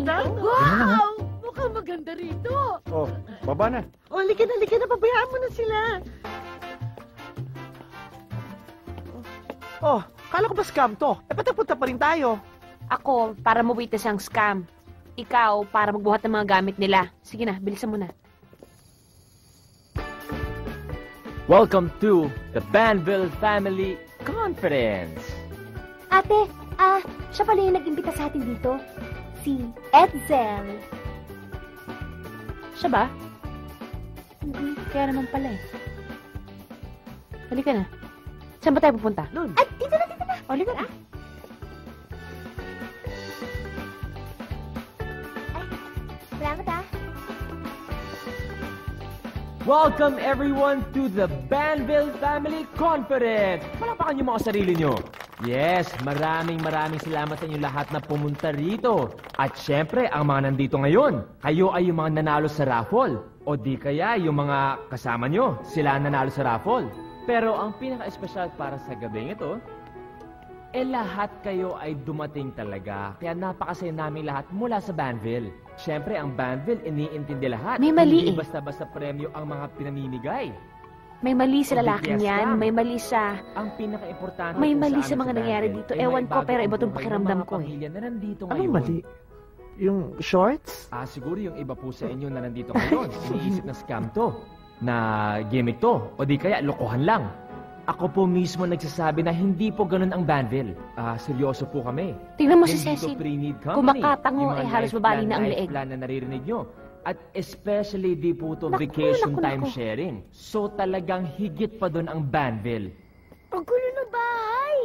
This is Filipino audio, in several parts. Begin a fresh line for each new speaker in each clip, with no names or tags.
na.
Wow! Mukhang maganda rito.
Oh, baba na.
Oh, halika na. Pabayaan mo na sila.
Oh, kala ko ba scam to? Ba't nagpunta pa rin tayo?
Ako, para mawitness ang scam. Ikaw, para magbuhat ng mga gamit nila. Sige na, bilisan mo na.
Welcome to the Banville Family Conference.
Ate, siya pala yung nag-imbita sa atin dito. Si Edsel.
Siya ba? Hindi, kaya naman pala eh. Halika na. Saan ba tayo pupunta?
Doon.
Ay, dito na.
O, halika na.
Salamat
Welcome everyone to the Banville Family Conference. Palakpakan niyo mga sarili niyo. Yes, maraming salamat sa inyo lahat na pumunta rito. At syempre, ang mga nandito ngayon, kayo ay yung mga nanalo sa raffle. O di kaya yung mga kasama nyo, sila nanalo sa raffle. Pero ang pinaka-espesyal para sa gabing ito, lahat kayo ay dumating talaga. Kaya napakasaya namin lahat mula sa Banville. Siyempre, ang Banville, iniintindi lahat.
May mali
Hindi basta-basta premyo ang mga pinamimigay.
May mali sa lalaking yan. May mali sa...
Ang pinaka-importante...
May mali sa mga nangyari dito. Ewan ko, pero iba itong pakiramdam ko eh.
Na nandito
Anong
ngayon.
mali? Yung shorts?
Siguro yung iba po sa inyo na nandito ngayon. Iniisip na scam to. Na gimmick to. O di kaya, lokohan lang. Ako po mismo nagsasabi na hindi po ganun ang Banville. Seryoso po kami.
Tingnan mo si
Hindi
Cecil.
to pre-need company.
Kumakatango
Yung mga
halos
life
babali
plan,
na ang
life
leeg.
plan na naririnig nyo. At especially di po to
Naku,
vacation
naku,
time
naku.
sharing. So talagang higit pa doon ang Banville.
Ang gulo ng bahay.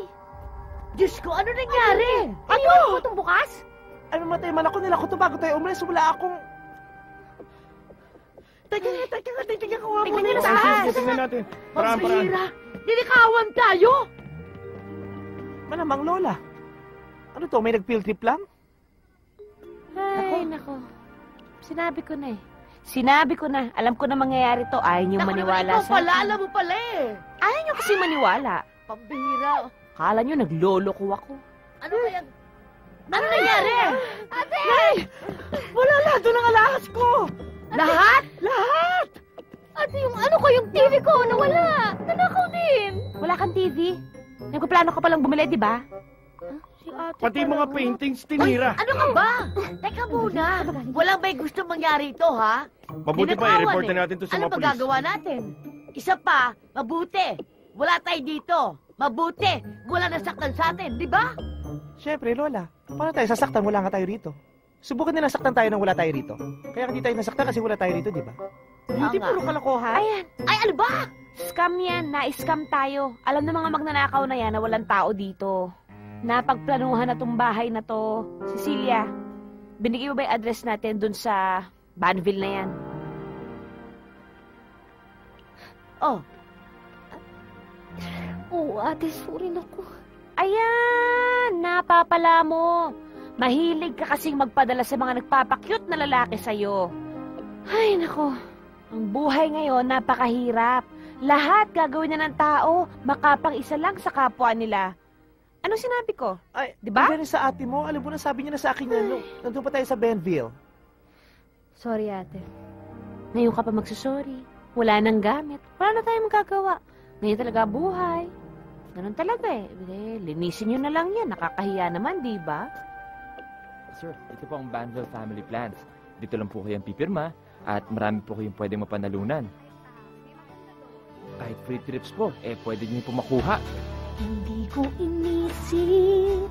Diyos ko, ano nangyari?
Iniwan mo itong bukas?
Ay, mamatay man ako, nila ko to bago tayo umalis. Wala akong...
Teka ko nga
Tingnan
muna
niyo
yung
sa taas.
Tingnan natin. Paraan.
Masira. Dinikawan tayo.
Malamang lola. Ano to, may nag-field trip lang?
Ay, nako. Sinabi ko na. Alam ko na mangyayari to. Ayaw niyong maniwala
Ikaw
sa...
pala, alam mo pala eh.
Ayaw niyo kasi maniwala.
Pambihira.
Kala niyo nagloloko ako.
Ano kaya? Ano nangyari?
Wala lahat doon ang alahas ko.
Lahat?
Lahat.
Ate, ano ko yung TV ko? Nawala. Nanakaw din.
Wala kang TV? Nagpaplano ka palang bumili, di ba?
Si ate
Pati mga paintings tinira.
Ano ka ba? Teka muna. Walang may gusto mangyari ito, ha?
Mabuti pa,
Ninakawan
i-report
eh.
na natin to sa
Ano
mga polis.
magagawa natin? Isa pa, mabuti. Wala tayo dito. Mabuti. Wala nasaktan sa atin, di ba?
Siyempre, lola. Paano tayo sasaktan? Wala nga tayo rito. Subukan din nasaktan tayo nang wala tayo rito. Kaya hindi tayo nasaktan kasi wala tayo rito, di ba? Hindi
nga.
puro kalokohan.
Ayan.
Ay, ano ba?
Scam yan. Na-scam tayo. Alam ng mga magnanakaw na yan na walang tao dito. Napagplanuhan na tong bahay na to. Cecilia, binigay mo ba yung address natin dun sa Banville na yan?
Oh,
Oo, ate, sorry na ko.
Ayan! Napapala mo. Mahilig ka kasing magpadala sa mga nagpapakyut na lalaki sa'yo. Ay, nako. Ang buhay ngayon, napakahirap. Lahat gagawin na ng tao, makapang-isa lang sa kapwa nila. Anong sinabi ko?
Ay,
Di ba?
Ang galing sa ate mo. Alam mo na, sabi niya na sa akin yan. Nandun pa tayo sa Benville.
Sorry, ate. Ngayon ka pa magsusorry. Wala nang gamit. Wala na tayong magagawa. Ngayon talaga buhay. Ganun talaga eh. Linisin nyo na lang yan. Nakakahiya naman, di ba?
Sir, ito po ang Banville Family Plans. Dito lang po kayong pipirma at marami po kayong pwedeng mapanalunan. Kahit free trips po, pwede niyo po makuha.
Hindi ko inisip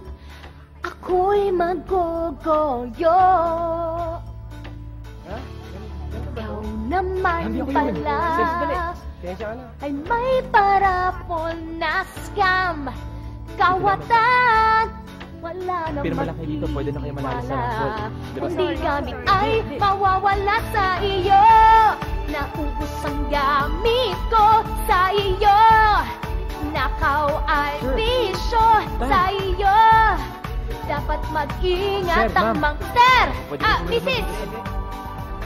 ako'y magogoyo. Ikaw naman
Hindi ako yun.
pala
Sandali. Kaya ka na.
ay may parapon na scam. Kawatan, wala namang
Pirma lang kayo dito, pwede na kayo manalo sa raffle. Diba?
Kundi gamit ay mawawala sa iyo. Naubos ang gamit ko sa iyo. Nakaw ay bisyo sa iyo. Dapat mag-ingat
Sir,
ang
ma'am.
Sir!
Pwede ko
Mrs.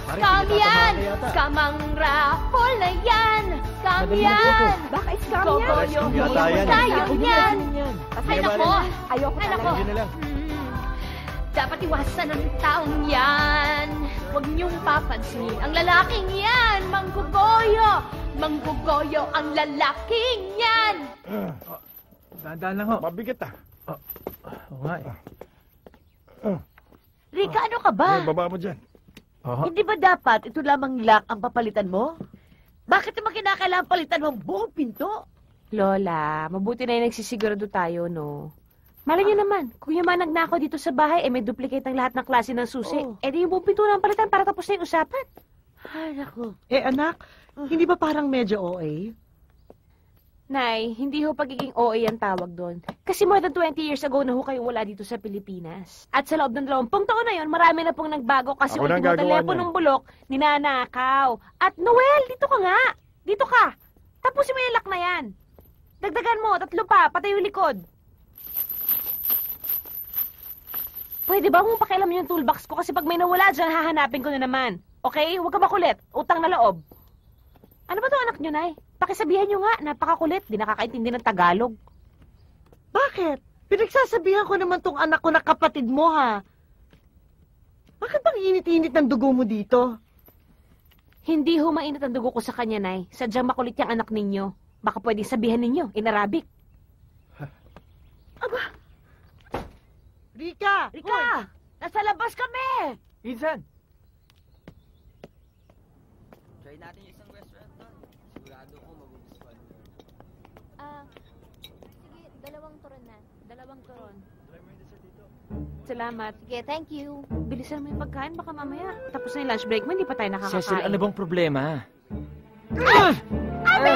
Pare,
Scam
pinatatamaan
yan!
ka yata.
Scamang raffle na yan! Scam
Madali na po
yan!
Baka scam
Gogoyo
Scam yata yan.
tayo yan!
yan.
Ay nako!
Ayoko
Ay nako!
Yun na lang.
Dapat iwasan ng taong yan. Huwag niyong papansinin ang lalaking yan. Manggugoyo! Manggugoyo ang lalaking yan!
Dahan-dahan lang ho.
Mabigat ah.
Oo nga eh.
Rika, ano ka ba?
Baba mo dyan.
Hindi ba dapat ito lamang lock ang papalitan mo? Bakit naman kinakailangan palitan mo ang buong pinto?
Lola, mabuti na yung nagsisigurado tayo, no? Malay niyo naman, kung yung mga nagnakaw dito sa bahay, may duplicate ng lahat ng klase ng susi.
Oh.
Eh di yung buong pinto ng palitan para tapos na yung usapan.
Ay, naku.
Anak, hindi ba parang medyo OA?
Nay, hindi ho pagiging OA ang tawag doon. Kasi more than 20 years ago na ho kayong wala dito sa Pilipinas. At sa loob ng 20 taon na yon, marami na pong nagbago kasi
Ako na
ultimo
gagawa
teleponong
niyan.
bulok, ninanakaw. At Noel, dito ka nga. Dito ka. Tapusin mo yung lock na yan. Dagdagan mo, 3 pa, pati yung likod. Pwede ba kung pakialam yung toolbox ko kasi pag may nawala dyan, hahanapin ko na naman. Okay? Huwag ka makulit. Utang na loob. Ano ba to anak nyo, Nay? Pakisabihan nyo nga, napakakulit. Di nakakaintindi ng Tagalog.
Bakit? Pinagsasabihan ko naman tong anak ko na kapatid mo, ha? Bakit bang init-init ng dugo mo dito?
Hindi ho mainit ang dugo ko sa kanya, Nay. Sadyang makulit yung anak ninyo. Baka pwedeng sabihan ninyo, in Arabic.
Rika!
Rika! Nasa labas kami!
Ethan!
Try natin yung isang restaurant doon. Sigurado ko magugustuhan mo.
Sige, 2 turon na.
2 turon. Salamat.
Sige, thank you.
Bilisan mo yung pagkain, baka mamaya. Tapos na yung lunch break mo, hindi pa tayo nakakakain.
Cecil, ano bang problema?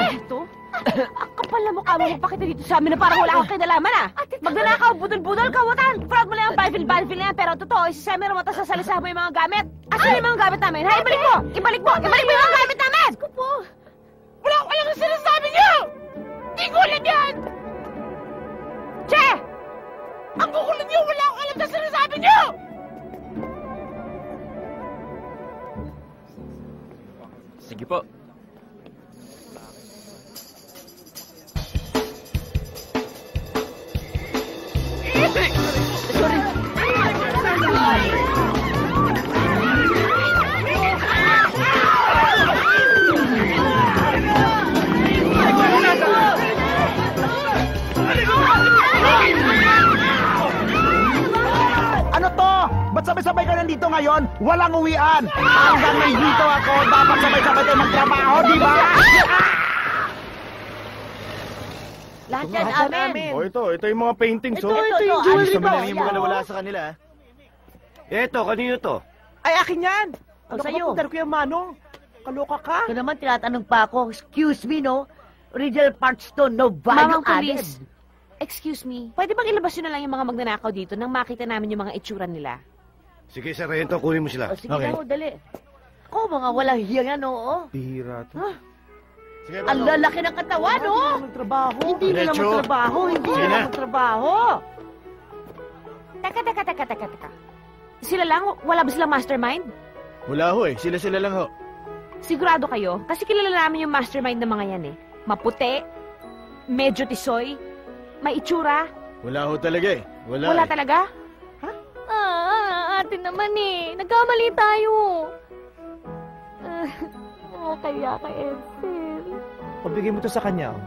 Ito? Ang kapal na mukha mo, magpakita dito sa amin na parang wala akong kinalaman, ah. Magnanakaw, budol-budol, kawatan. Proud mo lang yung banfil-banfil na yan, pero totoo, si Sammy Ramota sasalisahan mo yung mga gamit. Asan yung mga gamit namin? Ha, ibalik mo! Ibalik mo! Ibalik mo yung mga gamit namin! Ko po. Wala ko alam ang sinasabi niyo! Di ko ulit yan! Che! Ang kukulit niyo, wala akong alam sa sinasabi niyo!
Sige po.
Ano to? Ba't sabay-sabay ka nandito ngayon? Walang uwian! Hanggang nandito ako, dapat sabay-sabay tayo magtrabaho, di ba?
Lahat yan amin.
O ito yung mga paintings,
Ito,
oh.
ito yung
ito,
jewelry
ayos
mo.
naman yung mga nawala
sa kanila. Eto, kanino to?
Ay, akin yan!
O,
Ano ka
sa'yo.
ba, Pundar Kuya Manong? Kaloka ka?
Ito naman, tinatanong pa ako, excuse me, no? Original parts to, no value
Mamang
added.
police. Excuse me, pwede bang ilabas nyo na lang yung mga magnanakaw dito nang makita namin yung mga itsura nila?
Sige, Sargento, kunin mo sila.
O, sige na, dali. Ako, mga walang hiyangan, oo.
Bihira to. Sige,
Ang lalaki ng katawan, no?
Magtrabaho.
Hindi nila
Diretso.
magtrabaho, hindi
Sige
nila
na.
magtrabaho.
Teka. Sila lang? Wala ba silang mastermind?
Wala ho eh. Sila lang ho.
Sigurado kayo? Kasi kilala namin yung mastermind ng mga yan eh. Maputi, medyo tisoy, may itsura.
Wala ho talaga eh.
Wala talaga?
Ate naman eh. Nagkamali tayo. Kaya kay Edsel.
Pabigay mo to sa kanya, oh.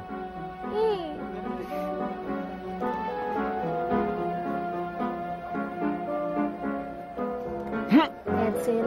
Edsel,